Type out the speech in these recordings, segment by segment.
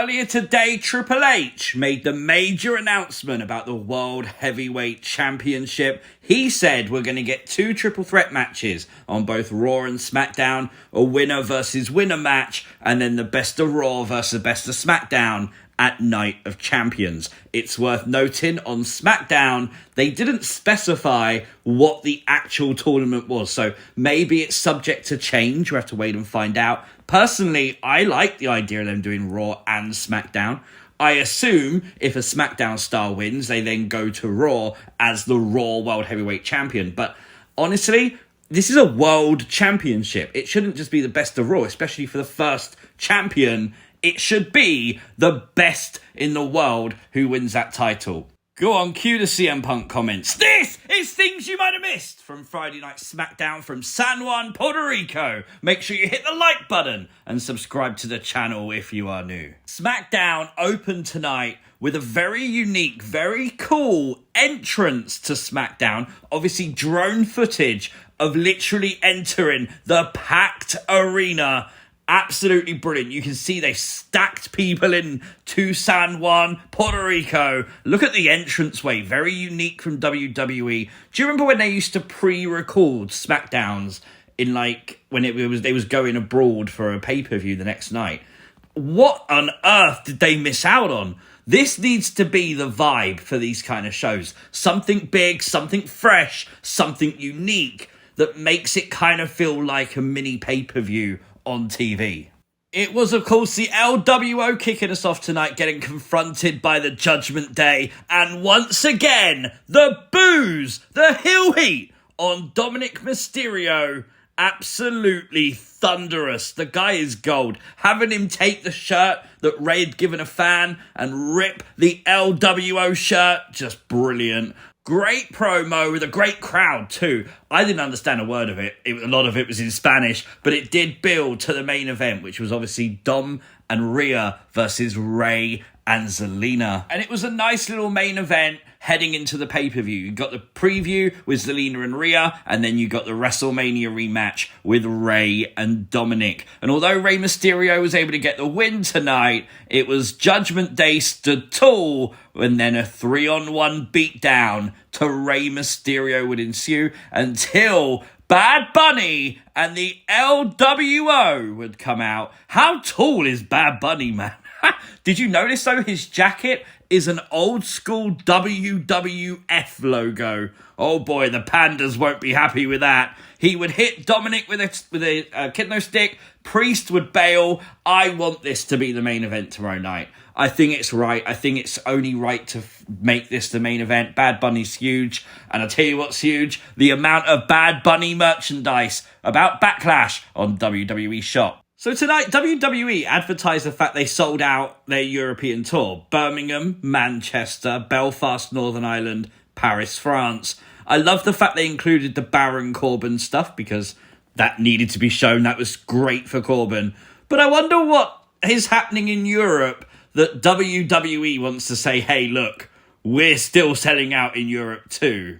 Earlier today, Triple H made the major announcement about the World Heavyweight Championship. He said we're going to get 2 triple threat matches on both Raw and SmackDown, a winner versus winner match, and then the best of Raw versus best of SmackDown at Night of Champions. It's worth noting on SmackDown, they didn't specify what the actual tournament was, so maybe it's subject to change. We'll have to wait and find out. Personally, I like the idea of them doing Raw and SmackDown. I assume if a SmackDown star wins, they then go to Raw as the Raw World Heavyweight Champion. But honestly, this is a World Championship. It shouldn't just be the best of Raw, especially for the first champion. It should be the best in the world who wins that title. Go on, cue the CM Punk comments. This is things you might have missed from Friday Night SmackDown from San Juan, Puerto Rico. Make sure you hit the like button and subscribe to the channel if you are new. SmackDown opened tonight with a very unique, very cool entrance to SmackDown. Obviously, drone footage of literally entering the packed arena. Absolutely brilliant. You can see they stacked people in to San Juan, Puerto Rico. Look at the entranceway. Very unique from WWE. Do you remember when they used to pre-record SmackDowns in when they was going abroad for a pay-per-view the next night? What on earth did they miss out on? This needs to be the vibe for these kind of shows. Something big, something fresh, something unique that makes it kind of feel like a mini pay-per-view on TV. It was, of course, the LWO kicking us off tonight, getting confronted by the Judgment Day, and once again, the boos, the heel heat on Dominik Mysterio. Absolutely thunderous. The guy is gold. Having him take the shirt that Ray had given a fan and rip the LWO shirt, just brilliant. Great promo with a great crowd too. I didn't understand a word of it. A lot of it was in Spanish, but it did build to the main event, which was obviously Dom and Rhea versus Ray and Zelina. And it was a nice little main event heading into the pay-per-view. You got the preview with Zelina and Rhea, and then you got the WrestleMania rematch with Ray and Dominik. And although Rey Mysterio was able to get the win tonight, it was Judgment Day stood tall, and then a 3-on-1 beatdown to Rey Mysterio would ensue until Bad Bunny and the LWO would come out. How tall is Bad Bunny, man? Did you notice, though, his jacket is an old-school WWF logo? Oh, boy, the pandas won't be happy with that. He would hit Dominik with a kidno stick. Priest would bail. I want this to be the main event tomorrow night. I think it's right. I think it's only right to make this the main event. Bad Bunny's huge. And I'll tell you what's huge. The amount of Bad Bunny merchandise about Backlash on WWE Shop. So tonight, WWE advertised the fact they sold out their European tour. Birmingham, Manchester, Belfast, Northern Ireland, Paris, France. I love the fact they included the Baron Corbin stuff because that needed to be shown. That was great for Corbin. But I wonder what is happening in Europe that WWE wants to say, hey, look, we're still selling out in Europe too.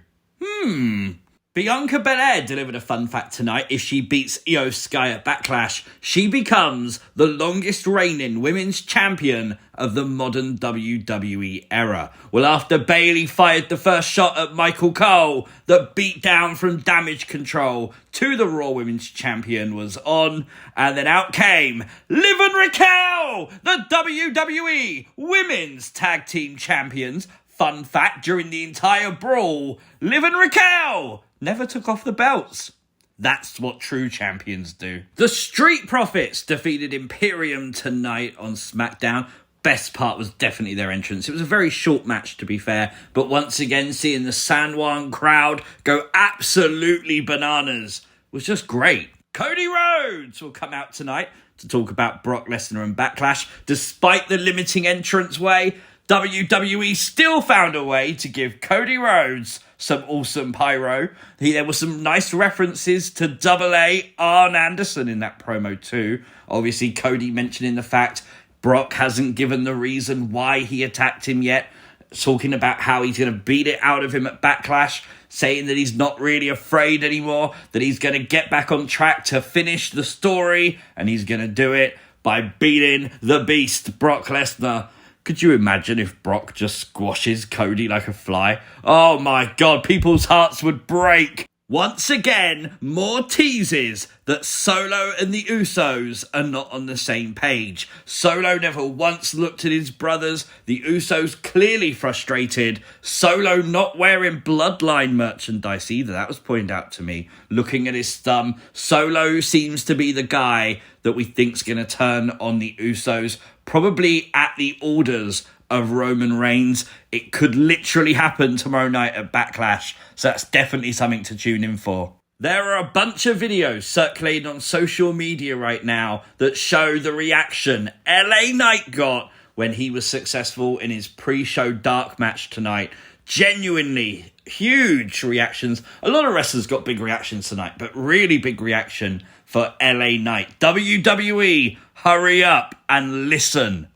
Bianca Belair delivered a fun fact tonight. If she beats Io Sky at Backlash, she becomes the longest reigning women's champion of the modern WWE era. Well, after Bayley fired the first shot at Michael Cole, the beatdown from Damage Control to the Raw Women's Champion was on, and then out came Liv and Raquel, the WWE Women's Tag Team Champions. Fun fact, during the entire brawl, Liv and Raquel never took off the belts. That's what true champions do. The Street Profits defeated Imperium tonight on SmackDown. Best part was definitely their entrance. It was a very short match, to be fair, but once again, seeing the San Juan crowd go absolutely bananas was just great. Cody Rhodes will come out tonight to talk about Brock Lesnar and Backlash. Despite the limiting entranceway, WWE still found a way to give Cody Rhodes some awesome pyro. There were some nice references to Double A Arn Anderson in that promo too. Obviously, Cody mentioning the fact Brock hasn't given the reason why he attacked him yet, talking about how he's going to beat it out of him at Backlash, saying that he's not really afraid anymore, that he's going to get back on track to finish the story, and he's going to do it. by beating the Beast, Brock Lesnar. Could you imagine if Brock just squashes Cody like a fly? Oh my God, people's hearts would break. Once again, more teases that Solo and the Usos are not on the same page. Solo never once looked at his brothers. The Usos clearly frustrated. Solo not wearing Bloodline merchandise either. That was pointed out to me. Looking at his thumb, Solo seems to be the guy that we think's going to turn on the Usos. Probably at the orders of Roman Reigns. It could literally happen tomorrow night at Backlash, so that's definitely something to tune in for. There are a bunch of videos circulating on social media right now that show the reaction LA Knight got when he was successful in his pre-show dark match tonight. Genuinely huge reactions. A lot of wrestlers got big reactions tonight, but really big reaction for LA Knight. WWE, hurry up and listen.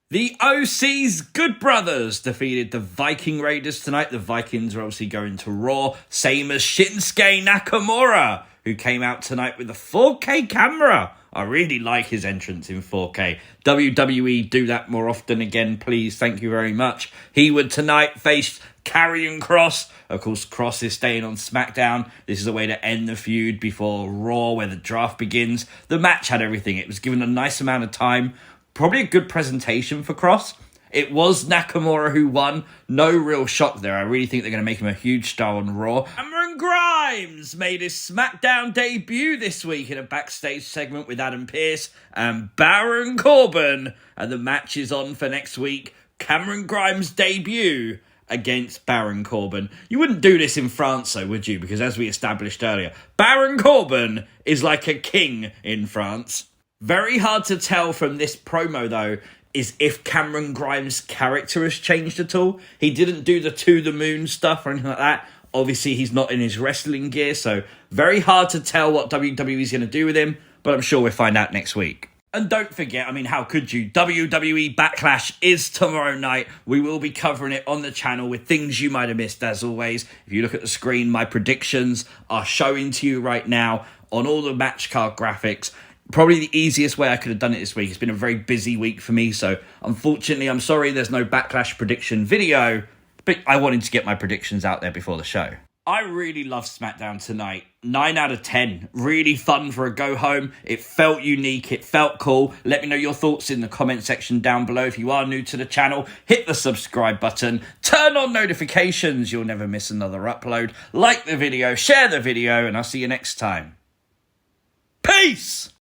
The OC's Good Brothers defeated the Viking Raiders tonight. The Vikings are obviously going to Raw, same as Shinsuke Nakamura, who came out tonight with a 4K camera. I really like his entrance in 4K. WWE, do that more often again, please. Thank you very much. He would tonight face Karrion Kross. Of course, Kross is staying on SmackDown. This is a way to end the feud before Raw, where the draft begins. The match had everything. It was given a nice amount of time. Probably a good presentation for Kross. It was Nakamura who won. No real shock there. I really think they're going to make him a huge star on Raw. Cameron Grimes made his SmackDown debut this week in a backstage segment with Adam Pearce and Baron Corbin. And the match is on for next week. Cameron Grimes' debut against Baron Corbin. You wouldn't do this in France, though, would you? Because as we established earlier, Baron Corbin is like a king in France. Very hard to tell from this promo, though, is if Cameron Grimes' character has changed at all. He didn't do the to the moon stuff or anything like that. Obviously, he's not in his wrestling gear, so very hard to tell what WWE is going to do with him, but I'm sure we'll find out next week. And don't forget, I mean, how could you? WWE Backlash is tomorrow night. We will be covering it on the channel with things you might have missed, as always. If you look at the screen, my predictions are showing to you right now on all the match card graphics. Probably the easiest way I could have done it this week. It's been a very busy week for me, so unfortunately, I'm sorry there's no Backlash prediction video, but I wanted to get my predictions out there before the show. I really love SmackDown tonight. 9 out of 10. Really fun for a go home. It felt unique. It felt cool. Let me know your thoughts in the comment section down below. If you are new to the channel, hit the subscribe button. Turn on notifications. You'll never miss another upload. Like the video, share the video, and I'll see you next time. Peace!